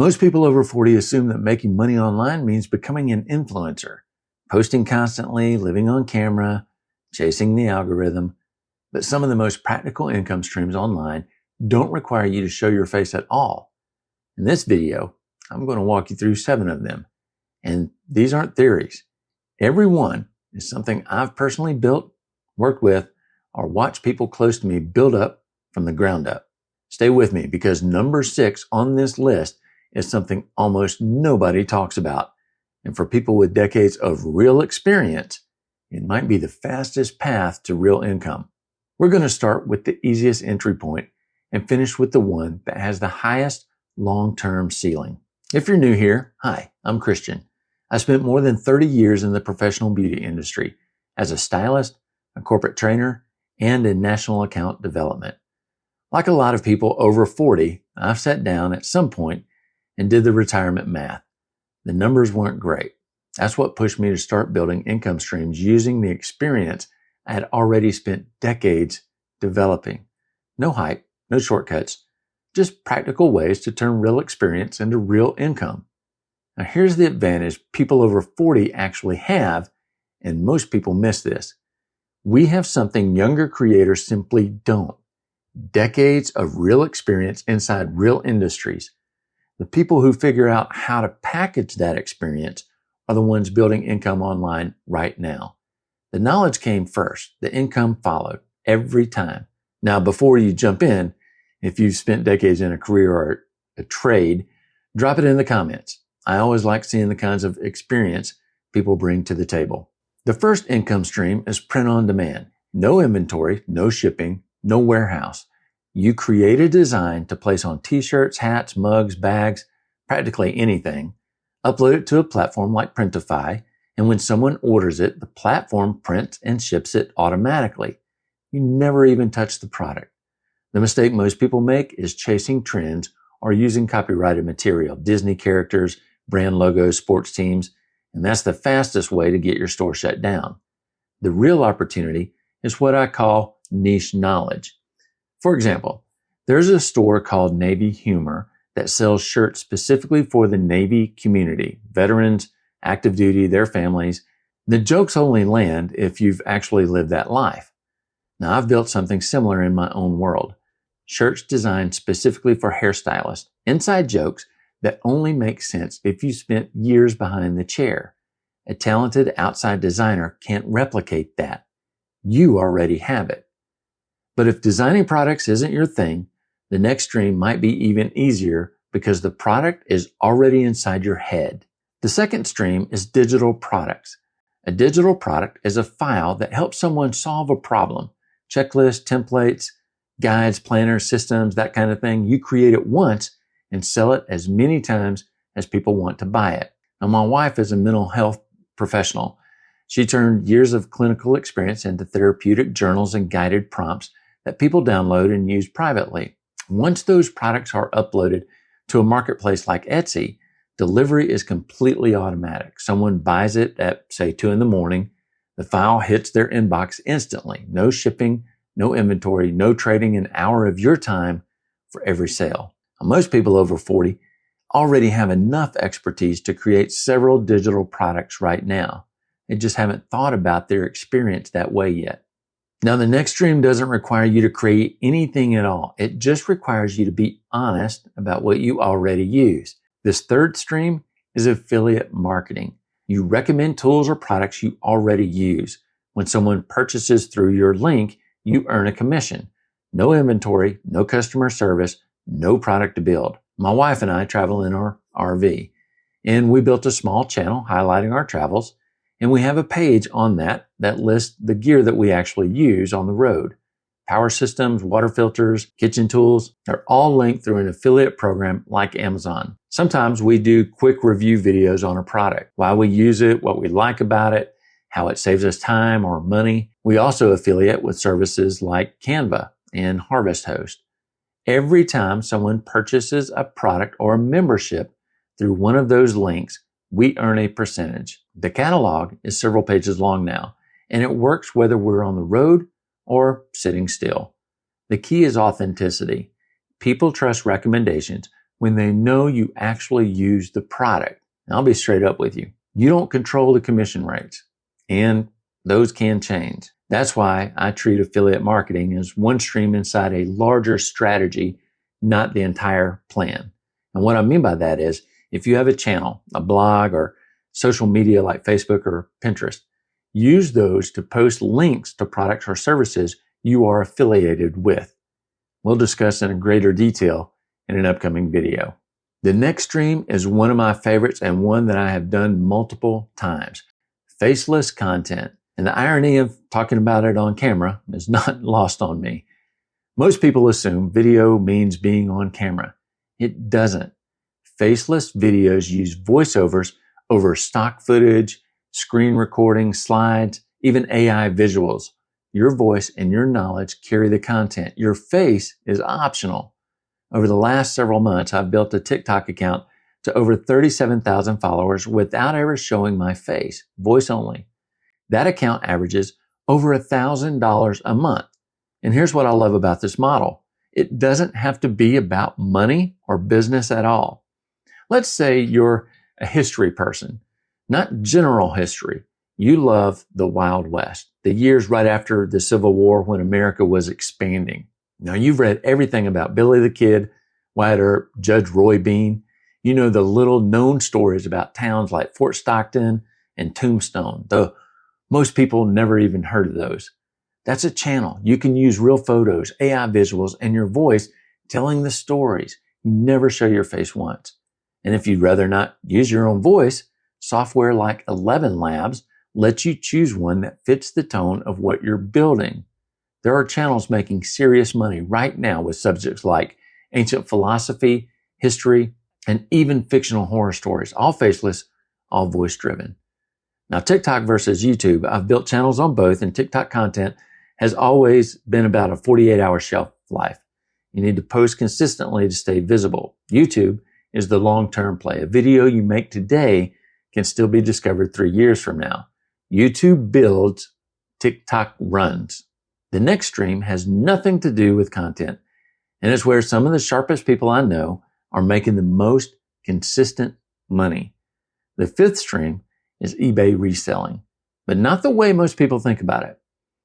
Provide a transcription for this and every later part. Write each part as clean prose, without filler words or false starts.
Most people over 40 assume that making money online means becoming an influencer, posting constantly, living on camera, chasing the algorithm. But some of the most practical income streams online don't require you to show your face at all. In this video, I'm going to walk you through 7 of them. And these aren't theories. Every one is something I've personally built, worked with, or watched people close to me build up from the ground up. Stay with me because number 6 on this list is something almost nobody talks about. And for people with decades of real experience, it might be the fastest path to real income. We're going to start with the easiest entry point and finish with the one that has the highest long-term ceiling. If you're new here, hi, I'm Christian. I spent more than 30 years in the professional beauty industry as a stylist, a corporate trainer, and in national account development. Like a lot of people over 40, I've sat down at some point and did the retirement math. The numbers weren't great. That's what pushed me to start building income streams using the experience I had already spent decades developing. No hype, no shortcuts, just practical ways to turn real experience into real income. Now here's the advantage people over 40 actually have, and most people miss this. We have something younger creators simply don't. Decades of real experience inside real industries. The people who figure out how to package that experience are the ones building income online right now. The knowledge came first. The income followed every time. Now, before you jump in, if you've spent decades in a career or a trade, drop it in the comments. I always like seeing the kinds of experience people bring to the table. The first income stream is print on demand. No inventory, no shipping, no warehouse. You create a design to place on t-shirts, hats, mugs, bags, practically anything. Upload it to a platform like Printify, and when someone orders it, the platform prints and ships it automatically. You never even touch the product. The mistake most people make is chasing trends or using copyrighted material, Disney characters, brand logos, sports teams, and that's the fastest way to get your store shut down. The real opportunity is what I call niche knowledge. For example, there's a store called Navy Humor that sells shirts specifically for the Navy community, veterans, active duty, their families. The jokes only land if you've actually lived that life. Now, I've built something similar in my own world. Shirts designed specifically for hairstylists, inside jokes that only make sense if you spent years behind the chair. A talented outside designer can't replicate that. You already have it. But if designing products isn't your thing, the next stream might be even easier because the product is already inside your head. The second stream is digital products. A digital product is a file that helps someone solve a problem. Checklists, templates, guides, planners, systems, that kind of thing. You create it once and sell it as many times as people want to buy it. Now, my wife is a mental health professional. She turned years of clinical experience into therapeutic journals and guided prompts that people download and use privately. Once those products are uploaded to a marketplace like Etsy, delivery is completely automatic. Someone buys it at, say, 2 a.m. The file hits their inbox instantly. No shipping, no inventory, no trading an hour of your time for every sale. Now, most people over 40 already have enough expertise to create several digital products right now. They just haven't thought about their experience that way yet. Now, the next stream doesn't require you to create anything at all. It just requires you to be honest about what you already use. This third stream is affiliate marketing. You recommend tools or products you already use. When someone purchases through your link, you earn a commission. No inventory, no customer service, no product to build. My wife and I travel in our RV, and we built a small channel highlighting our travels. And we have a page on that lists the gear that we actually use on the road. Power systems, water filters, kitchen tools, they're all linked through an affiliate program like Amazon. Sometimes we do quick review videos on a product, why we use it, what we like about it, how it saves us time or money. We also affiliate with services like Canva and Harvest Host. Every time someone purchases a product or a membership through one of those links, we earn a percentage. The catalog is several pages long now, and it works whether we're on the road or sitting still. The key is authenticity. People trust recommendations when they know you actually use the product. And I'll be straight up with you. You don't control the commission rates, and those can change. That's why I treat affiliate marketing as one stream inside a larger strategy, not the entire plan. And what I mean by that is, if you have a channel, a blog, or social media like Facebook or Pinterest, use those to post links to products or services you are affiliated with. We'll discuss in greater detail in an upcoming video. The next stream is one of my favorites and one that I have done multiple times. Faceless content. And the irony of talking about it on camera is not lost on me. Most people assume video means being on camera. It doesn't. Faceless videos use voiceovers over stock footage, screen recording, slides, even AI visuals. Your voice and your knowledge carry the content. Your face is optional. Over the last several months, I've built a TikTok account to over 37,000 followers without ever showing my face, voice only. That account averages over $1,000 a month. And here's what I love about this model. It doesn't have to be about money or business at all. Let's say you're a history person, not general history. You love the Wild West, the years right after the Civil War when America was expanding. Now, you've read everything about Billy the Kid, Wyatt Earp, Judge Roy Bean. You know the little known stories about towns like Fort Stockton and Tombstone, though most people never even heard of those. That's a channel. You can use real photos, AI visuals, and your voice telling the stories. You never show your face once. And if you'd rather not use your own voice, software like 11 Labs lets you choose one that fits the tone of what you're building. There are channels making serious money right now with subjects like ancient philosophy, history, and even fictional horror stories, all faceless, all voice-driven. Now, TikTok versus YouTube, I've built channels on both, and TikTok content has always been about a 48-hour shelf life. You need to post consistently to stay visible. YouTube is the long-term play. A video you make today can still be discovered 3 years from now. YouTube builds, TikTok runs. The next stream has nothing to do with content, and it's where some of the sharpest people I know are making the most consistent money. The fifth stream is eBay reselling, but not the way most people think about it.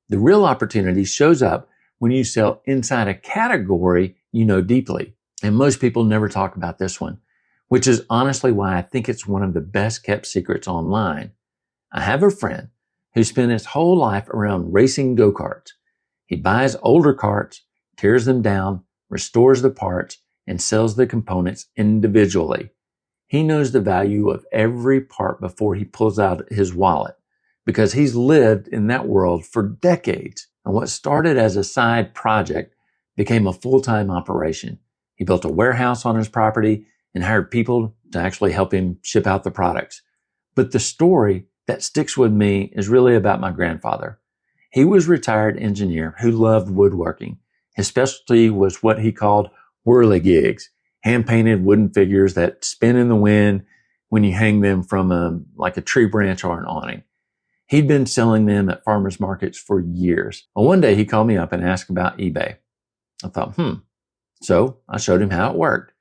The real opportunity shows up when you sell inside a category you know deeply. And most people never talk about this one, which is honestly why I think it's one of the best kept secrets online. I have a friend who spent his whole life around racing go-karts. He buys older carts, tears them down, restores the parts, and sells the components individually. He knows the value of every part before he pulls out his wallet because he's lived in that world for decades. And what started as a side project became a full-time operation. He built a warehouse on his property and hired people to actually help him ship out the products. But the story that sticks with me is really about my grandfather. He was a retired engineer who loved woodworking. His specialty was what he called whirligigs, hand-painted wooden figures that spin in the wind when you hang them from a tree branch or an awning. He'd been selling them at farmers markets for years. Well, one day he called me up and asked about eBay. I thought, So I showed him how it worked.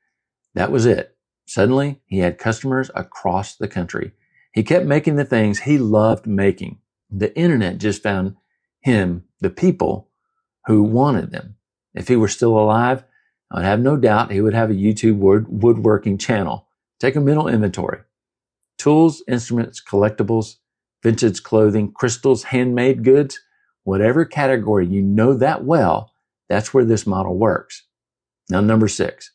That was it. Suddenly, he had customers across the country. He kept making the things he loved making. The internet just found him the people who wanted them. If he were still alive, I would have no doubt he would have a YouTube woodworking channel. Take a mental inventory. Tools, instruments, collectibles, vintage clothing, crystals, handmade goods, whatever category you know that well, that's where this model works. Now, number 6.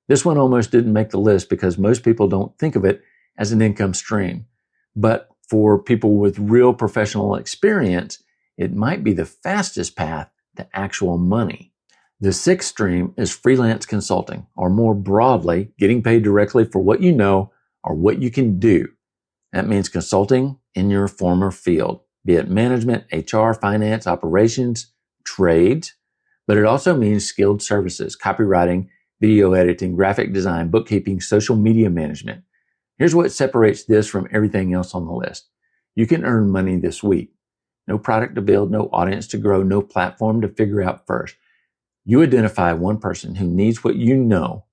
This one almost didn't make the list because most people don't think of it as an income stream. But for people with real professional experience, it might be the fastest path to actual money. The 6th stream is freelance consulting, or more broadly, getting paid directly for what you know or what you can do. That means consulting in your former field, be it management, HR, finance, operations, trades, but it also means skilled services, copywriting, video editing, graphic design, bookkeeping, social media management. Here's what separates this from everything else on the list. You can earn money this week. No product to build, no audience to grow, no platform to figure out first. You identify one person who needs what you know,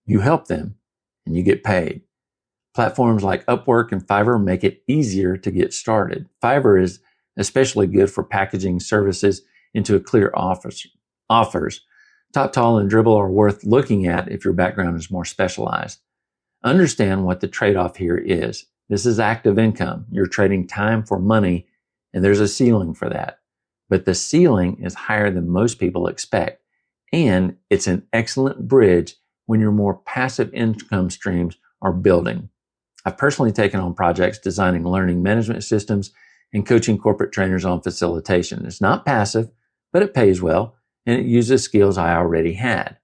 You help them and you get paid. Platforms like Upwork and Fiverr make it easier to get started. Fiverr is especially good for packaging services into a clear offers. TopTal and Dribble are worth looking at if your background is more specialized. Understand what the trade-off here is. This is active income. You're trading time for money, and there's a ceiling for that. But the ceiling is higher than most people expect, and it's an excellent bridge when your more passive income streams are building. I've personally taken on projects designing learning management systems and coaching corporate trainers on facilitation. It's not passive, but it pays well, and it uses skills I already had.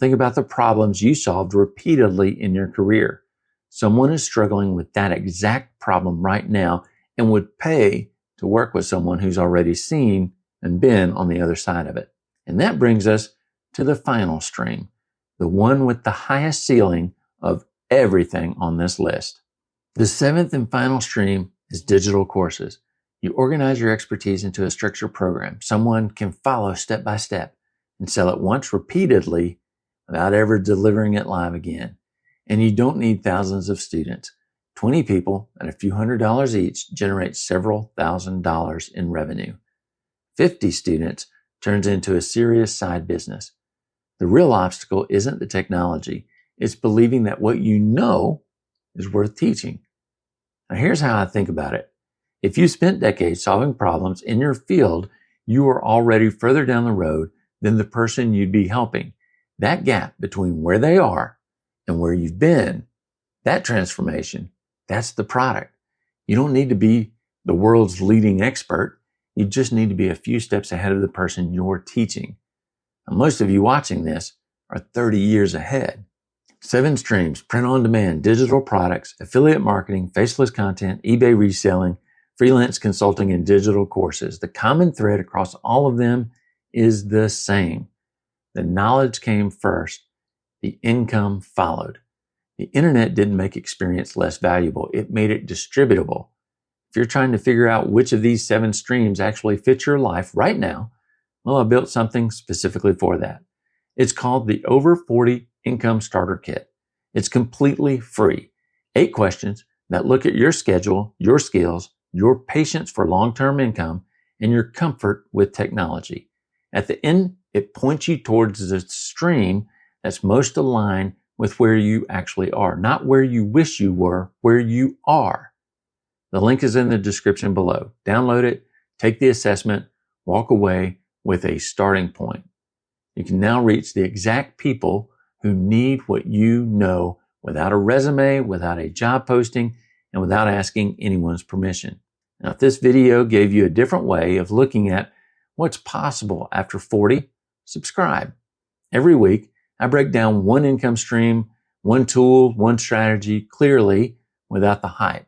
Think about the problems you solved repeatedly in your career. Someone is struggling with that exact problem right now and would pay to work with someone who's already seen and been on the other side of it. And that brings us to the final stream, the one with the highest ceiling of everything on this list. The seventh and final stream is digital courses. You organize your expertise into a structured program someone can follow step by step and sell it once repeatedly without ever delivering it live again. And you don't need thousands of students. 20 people at a few $100s each generate several $1,000s in revenue. 50 students turns into a serious side business. The real obstacle isn't the technology. It's believing that what you know is worth teaching. Now here's how I think about it. If you spent decades solving problems in your field, you are already further down the road than the person you'd be helping. That gap between where they are and where you've been, that transformation, that's the product. You don't need to be the world's leading expert. You just need to be a few steps ahead of the person you're teaching. Now, most of you watching this are 30 years ahead. 7 streams: print on demand, digital products, affiliate marketing, faceless content, eBay reselling, freelance consulting, and digital courses. The common thread across all of them is the same. The knowledge came first. The income followed. The internet didn't make experience less valuable. It made it distributable. If you're trying to figure out which of these 7 streams actually fits your life right now, well, I built something specifically for that. It's called the Over 40 Income Starter Kit. It's completely free. 8 questions that look at your schedule, your skills, your patience for long-term income, and your comfort with technology. At the end, it points you towards the stream that's most aligned with where you actually are, not where you wish you were, where you are. The link is in the description below. Download it, take the assessment, walk away with a starting point. You can now reach the exact people who need what you know without a resume, without a job posting, and without asking anyone's permission. Now, if this video gave you a different way of looking at what's possible after 40, subscribe. Every week, I break down one income stream, one tool, one strategy clearly without the hype.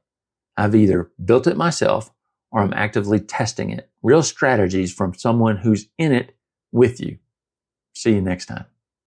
I've either built it myself or I'm actively testing it. Real strategies from someone who's in it with you. See you next time.